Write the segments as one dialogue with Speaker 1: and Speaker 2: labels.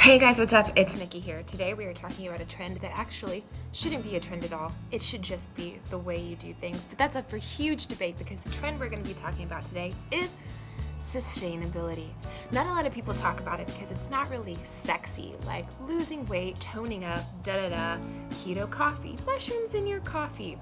Speaker 1: Hey guys, what's up? It's Nikki here. Today we are talking about a trend that actually shouldn't be a trend at all. It should just be the way you do things. But that's up for huge debate because the trend we're going to be talking about today is sustainability. Not a lot of people talk about it because it's not really sexy, like losing weight, toning up, keto coffee, mushrooms in your coffee.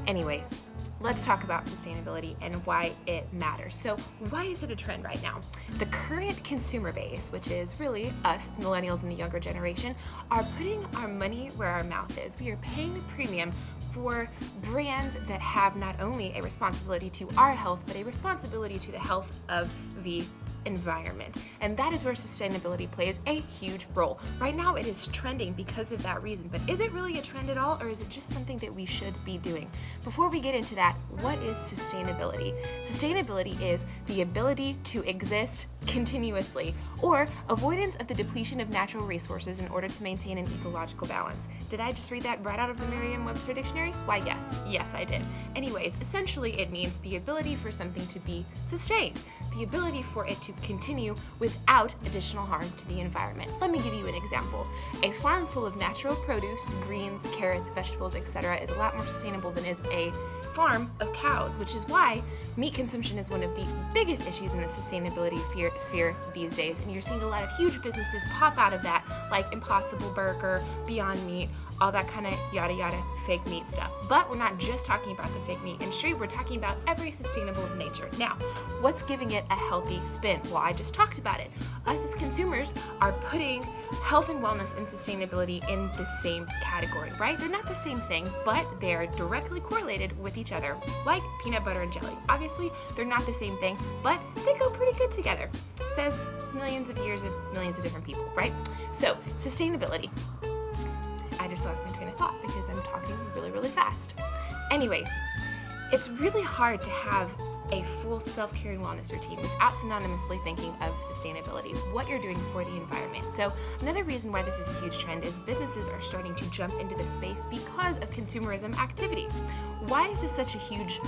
Speaker 1: Anyways, let's talk about sustainability and why it matters. So why is it a trend right now? The current consumer base, which is really us, the millennials and the younger generation, are putting our money where our mouth is. We are paying a premium for brands that have not only a responsibility to our health, but a responsibility to the health of the environment. And that is where sustainability plays a huge role. Right now it is trending because of that reason, but is it really a trend at all, or is it just something that we should be doing? Before we get into that, what is sustainability? Sustainability is the ability to exist continuously, or avoidance of the depletion of natural resources in order to maintain an ecological balance. Did I just read that right out of the Merriam-Webster dictionary? Why, yes I did. Anyways, essentially it means the ability for something to be sustained, the ability for it to continue without additional harm to the environment. Let me give you an example. A farm full of natural produce, greens, carrots, vegetables, etc. is a lot more sustainable than is a farm of cows, which is why meat consumption is one of the biggest issues in the sustainability sphere these days, and you're seeing a lot of huge businesses pop out of that, like Impossible Burger, Beyond Meat, all that kind of yada yada fake meat stuff. But we're not just talking about the fake meat industry, we're talking about every sustainable nature. Now, what's giving it a healthy spin? Well, I just talked about it. Us as consumers are putting health and wellness and sustainability in the same category, right? They're not the same thing, but they're directly correlated with each other, like peanut butter and jelly. Obviously, they're not the same thing, but they go pretty good together. Says millions of years of millions of different people, right? So, sustainability. I just lost my train of thought because I'm talking really fast. Anyways, it's really hard to have a full self-care and wellness routine without synonymously thinking of sustainability, what you're doing for the environment. So another reason why this is a huge trend is businesses are starting to jump into this space because of consumerism activity. Why is this such a huge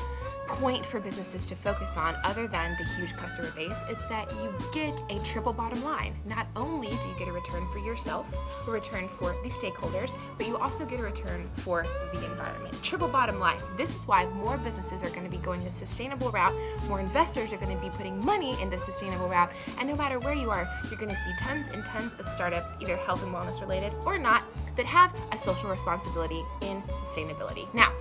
Speaker 1: point for businesses to focus on other than the huge customer base? It's that you get a triple bottom line. Not only do you get a return for yourself, a return for the stakeholders, but you also get a return for the environment. Triple bottom line. This is why more businesses are going to be going the sustainable route, more investors are going to be putting money in the sustainable route, and no matter where you are, you're going to see tons and tons of startups, either health and wellness related or not, that have a social responsibility in sustainability. Now,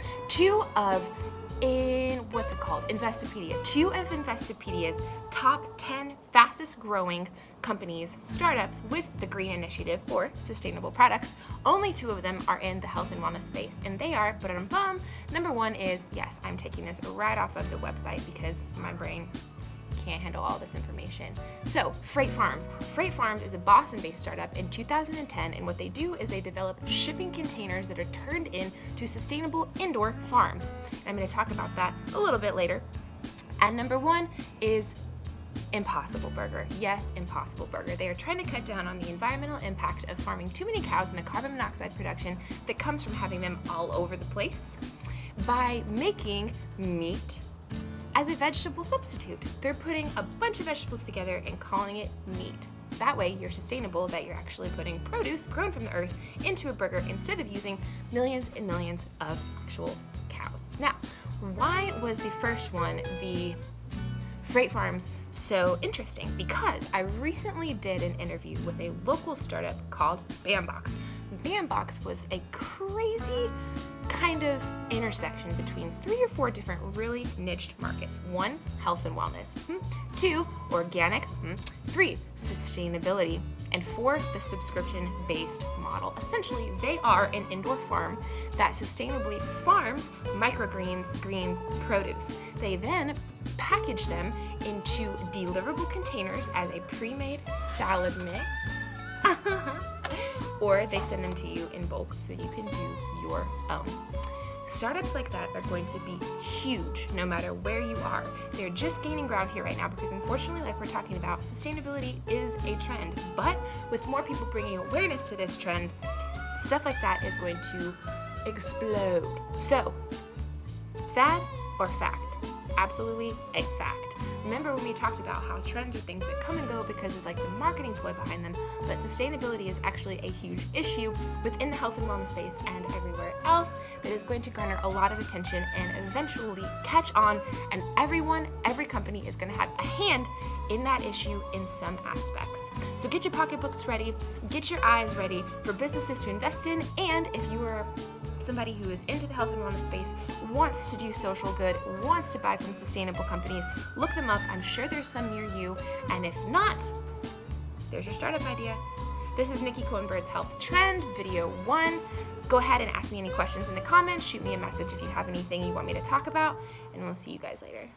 Speaker 1: Investopedia. Two of Investopedia's top 10 fastest growing companies, startups with the green initiative or sustainable products, only two of them are in the health and wellness space. And they are, number one is, yes, I'm taking this right off of the website because my brain can't handle all this information. So, Freight Farms. Freight Farms is a Boston-based startup in 2010, and what they do is they develop shipping containers that are turned into sustainable indoor farms. And I'm going to talk about that a little bit later. And number one is Impossible Burger. Yes, Impossible Burger. They are trying to cut down on the environmental impact of farming too many cows and the carbon monoxide production that comes from having them all over the place by making meat as a vegetable substitute. They're putting a bunch of vegetables together and calling it meat. That way you're sustainable, that you're actually putting produce grown from the earth into a burger instead of using millions and millions of actual cows. Now, why was the first one, the Freight Farms, so interesting? Because I recently did an interview with a local startup called Bambox. Bambox was a crazy kind of intersection between 3 or 4 different really niched markets. 1, health and wellness. 2, organic. 3, sustainability. And 4, the subscription-based model. Essentially, they are an indoor farm that sustainably farms microgreens, greens, produce. They then package them into deliverable containers as a pre-made salad mix. Or they send them to you in bulk so you can do your own. Startups like that are going to be huge no matter where you are. They're just gaining ground here right now because unfortunately, like we're talking about, sustainability is a trend. But with more people bringing awareness to this trend, stuff like that is going to explode. So, fad or fact? Absolutely a fact. Remember when we talked about how trends are things that come and go because of like the marketing ploy behind them, but sustainability is actually a huge issue within the health and wellness space and everywhere else that is going to garner a lot of attention and eventually catch on, and every company is going to have a hand in that issue in some aspects. So get your pocketbooks ready, get your eyes ready for businesses to invest in, and if you are somebody who is into the health and wellness space, wants to do social good, wants to buy from sustainable companies, look them up. I'm sure there's some near you, and if not, there's your startup idea. This is Nikki Cohn-Byrd's Health Trend, video 1. Go ahead and ask me any questions in the comments, shoot me a message if you have anything you want me to talk about, and we'll see you guys later.